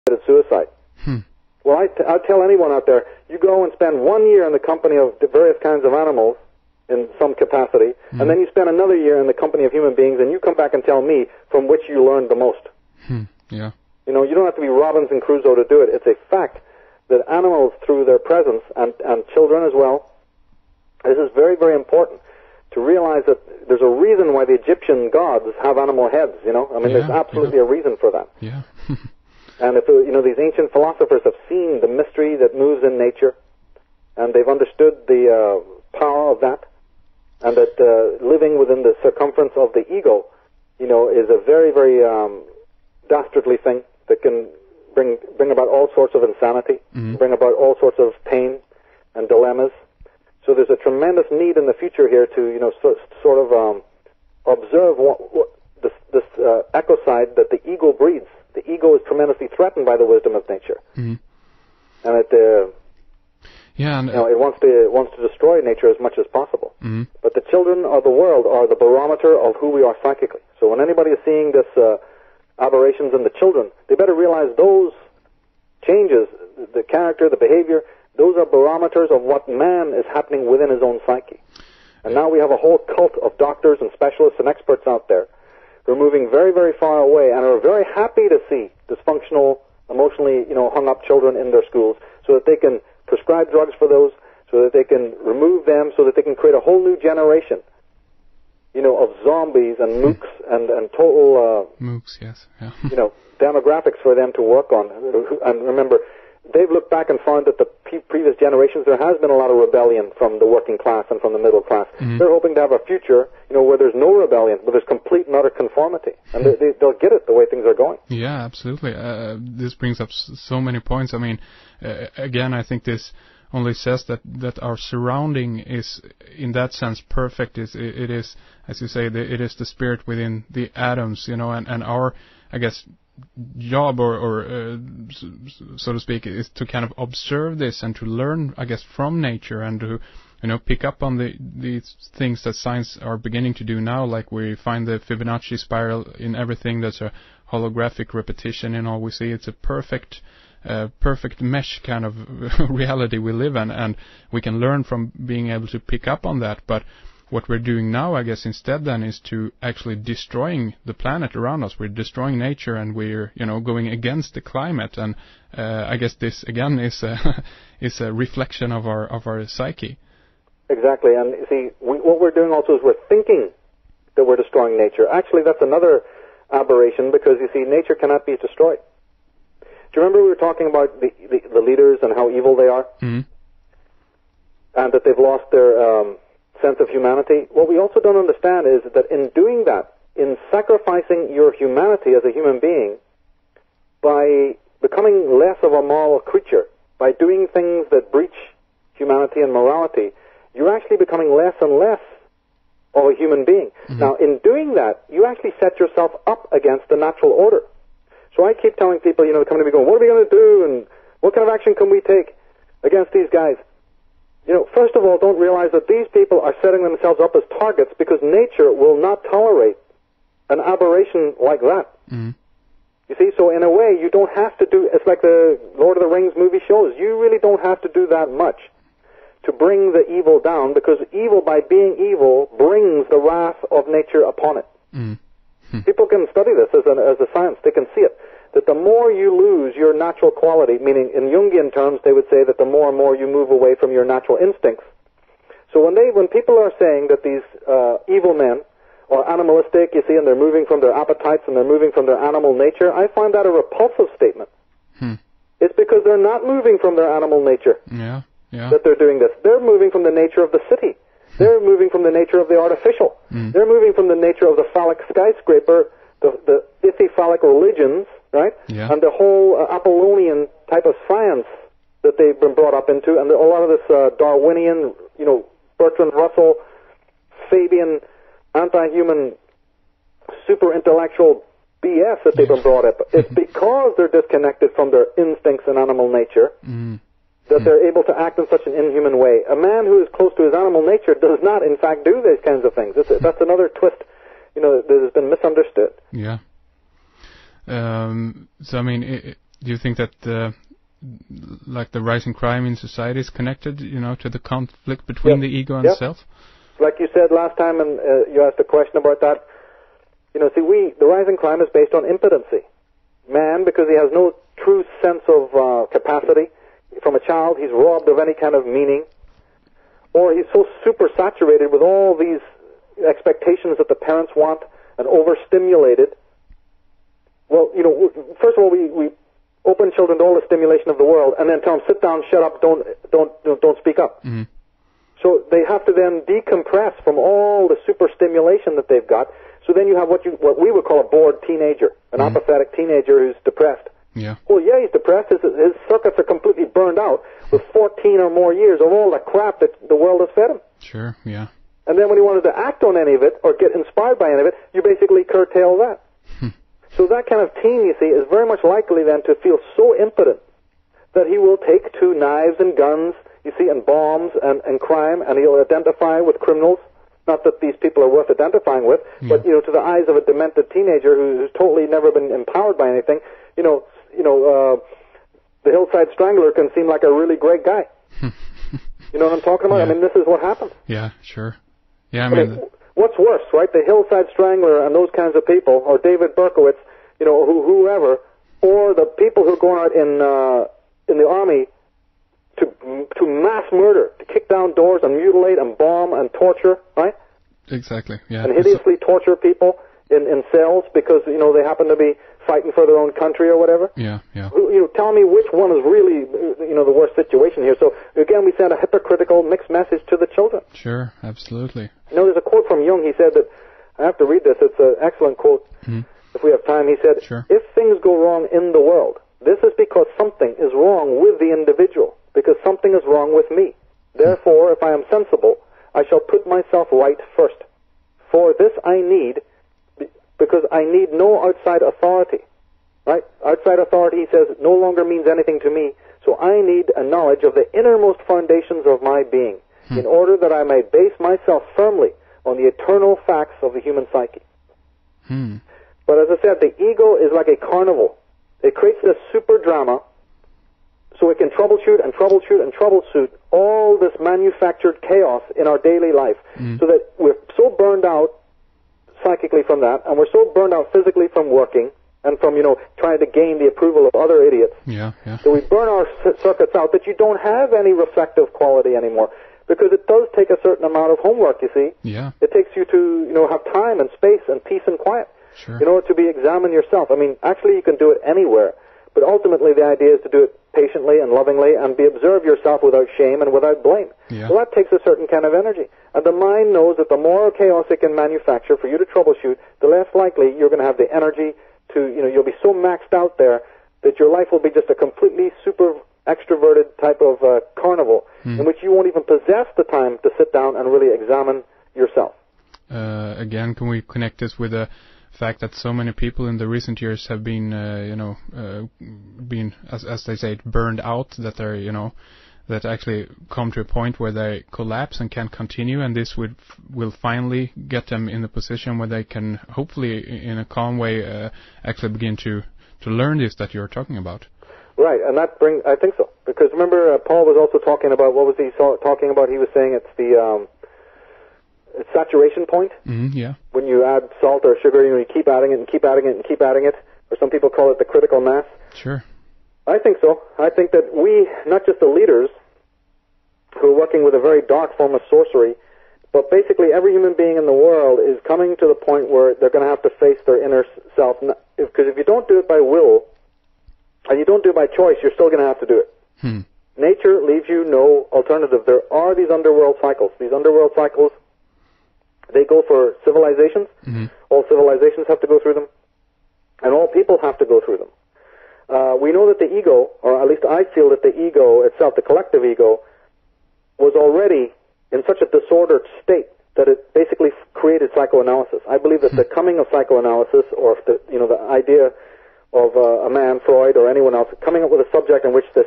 committed suicide. Well, I tell anyone out there, you go and spend 1 year in the company of various kinds of animals in some capacity, and then you spend another year in the company of human beings, and you come back and tell me from which you learned the most. Yeah. You know, you don't have to be Robinson Crusoe to do it. It's a fact that animals, through their presence, and children as well, this is very, very important to realize that there's a reason why the Egyptian gods have animal heads, you know? I mean, there's absolutely a reason for that. Yeah. And if, you know, these ancient philosophers have seen the mystery that moves in nature, and they've understood the power of that, and that living within the circumference of the ego, you know, is a very, very dastardly thing that can bring about all sorts of insanity, bring about all sorts of pain and dilemmas. So there's a tremendous need in the future here to, you know, sort of observe this ecocide that the ego breeds. The ego is tremendously threatened by the wisdom of nature, and it you know, it wants to destroy nature as much as possible. But the children of the world are the barometer of who we are psychically. So when anybody is seeing this aberrations in the children, they better realize those changes, the character, the behavior, those are barometers of what man is happening within his own psyche. And now we have a whole cult of doctors and specialists and experts out there who are moving very, very far away and are very happy to see dysfunctional, emotionally, you know, hung up children in their schools, so that they can prescribe drugs for those, so that they can remove them, so that they can create a whole new generation, you know, of zombies and mooks and total mooks, yes, yeah. You know, demographics for them to work on. And remember, they've looked back and found that the previous generations, there has been a lot of rebellion from the working class and from the middle class. They're hoping to have a future, you know, where there's no rebellion, where there's complete and utter conformity. And they'll get it the way things are going. Yeah, absolutely. This brings up so many points. I mean, again, I think this only says that our surrounding is, in that sense, perfect. It is, as you say, it is the spirit within the atoms, you know, and our, I guess, job or so to speak is to kind of observe this and to learn, I guess, from nature, and to, you know, pick up on these things that science are beginning to do now, like we find the Fibonacci spiral in everything. That's a holographic repetition in all we see. It's a perfect mesh kind of reality we live in, and we can learn from being able to pick up on that. But what we're doing now, I guess, instead then is to actually destroying the planet around us. We're destroying nature, and we're, you know, going against the climate. And I guess this again is a reflection of our psyche. Exactly. And you see, what we're doing also is we're thinking that we're destroying nature. Actually, that's another aberration, because you see, nature cannot be destroyed. Do you remember we were talking about the leaders and how evil they are, and that they've lost their sense of humanity? What we also don't understand is that in doing that, in sacrificing your humanity as a human being, by becoming less of a moral creature, by doing things that breach humanity and morality, you're actually becoming less and less of a human being. Now, in doing that, you actually set yourself up against the natural order. So I keep telling people, you know, coming to me going, what are we going to do, and what kind of action can we take against these guys? You know, first of all, don't realize that these people are setting themselves up as targets, because nature will not tolerate an aberration like that. You see, so in a way, you don't have to do, it's like the Lord of the Rings movie shows, you really don't have to do that much to bring the evil down, because evil, by being evil, brings the wrath of nature upon it. People can study this as a science. They can see it, that the more you lose your natural quality, meaning in Jungian terms, they would say that the more and more you move away from your natural instincts. So when people are saying that these evil men are animalistic, you see, and they're moving from their appetites and they're moving from their animal nature, I find that a repulsive statement. It's because they're not moving from their animal nature that they're doing this. They're moving from the nature of the city. They're moving from the nature of the artificial. They're moving from the nature of the phallic skyscraper, the ithy-phallic religions, right? And the whole Apollonian type of science that they've been brought up into, and a lot of this Darwinian, you know, Bertrand Russell, Fabian, anti-human, super-intellectual BS that they've been brought up. It's because they're disconnected from their instincts and animal nature that they're able to act in such an inhuman way. A man who is close to his animal nature does not, in fact, do these kinds of things. That's another twist, you know, that has been misunderstood. So, I mean, Do you think that like the rising crime in society is connected, to the conflict between the ego and self? Like you said last time, and you asked a question about that. The rising crime is based on impotency. Man, because he has no true sense of capacity. From a child, he's robbed of any kind of meaning. Or he's so super saturated with all these expectations that the parents want and overstimulated. Well, first of all, we open children to all the stimulation of the world and then tell them, sit down, shut up, don't speak up. Mm-hmm. So they have to then decompress from all the super stimulation that they've got. So then you have what we would call a bored teenager, an apathetic teenager who's depressed. Yeah. Well, yeah, he's depressed. His circuits are completely burned out with 14 or more years of all the crap that the world has fed him. Sure, yeah. And then when he wanted to act on any of it or get inspired by any of it, you basically curtail that. So that kind of teen, you see, is very much likely then to feel so impotent that he will take to knives and guns, you see, and bombs and crime, and he'll identify with criminals. Not that these people are worth identifying with, but, to the eyes of a demented teenager who's totally never been empowered by anything, the Hillside Strangler can seem like a really great guy. You know what I'm talking about? Yeah. I mean, this is what happens. Yeah, sure. Yeah, I mean, what's worse, right? The Hillside Strangler and those kinds of people, or David Berkowitz, whoever, or the people who are going out in the army to mass murder, to kick down doors and mutilate and bomb and torture, right? Exactly, yeah. And hideously torture people in cells because, they happen to be fighting for their own country or whatever. Yeah, yeah. Tell me which one is really, the worst situation here. So, again, we send a hypocritical mixed message to the children. Sure, absolutely. There's a quote from Jung. He said that, I have to read this, it's an excellent quote. Mm-hmm. If we have time, he said, sure. If things go wrong in the world, this is because something is wrong with the individual, because something is wrong with me. Therefore, if I am sensible, I shall put myself right first. For this I need, because I need no outside authority. Right? Outside authority, he says, no longer means anything to me, so I need a knowledge of the innermost foundations of my being, in order that I may base myself firmly on the eternal facts of the human psyche. But as I said, the ego is like a carnival. It creates this super drama so it can troubleshoot and troubleshoot and troubleshoot all this manufactured chaos in our daily life, so that we're so burned out psychically from that, and we're so burned out physically from working and from, trying to gain the approval of other idiots. Yeah, yeah. So we burn our circuits out that you don't have any reflective quality anymore, because it does take a certain amount of homework, you see. Yeah. It takes you to, have time and space and peace and quiet. Sure. In order to examine yourself. I mean, actually you can do it anywhere, but ultimately the idea is to do it patiently and lovingly and observe yourself without shame and without blame. Yeah. So that takes a certain kind of energy. And the mind knows that the more chaos it can manufacture for you to troubleshoot, the less likely you're going to have the energy to, you'll be so maxed out there that your life will be just a completely super extroverted type of carnival in which you won't even possess the time to sit down and really examine yourself. Again, can we connect this with the fact that so many people in the recent years have been, been, as they say, burned out, that they're, that actually come to a point where they collapse and can't continue, and this will finally get them in the position where they can, hopefully, in a calm way, actually begin to learn this that you're talking about. Right, and I think so, because remember, Paul was also talking about, what was he talking about? He was saying it's the saturation point. Yeah. When you add salt or sugar, you keep adding it and keep adding it and keep adding it, or some people call it the critical mass. Sure. I think so. I think that we, not just the leaders, who are working with a very dark form of sorcery, but basically every human being in the world is coming to the point where they're going to have to face their inner self. Because if you don't do it by will, and you don't do it by choice, you're still going to have to do it. Nature leaves you no alternative. There are these underworld cycles. These underworld cycles, they go for civilizations. All civilizations have to go through them, and all people have to go through them. We know that the ego, or at least I feel that the ego itself, the collective ego, was already in such a disordered state that it basically created psychoanalysis. I believe that the coming of psychoanalysis, or the idea of a man, Freud, or anyone else, coming up with a subject in which this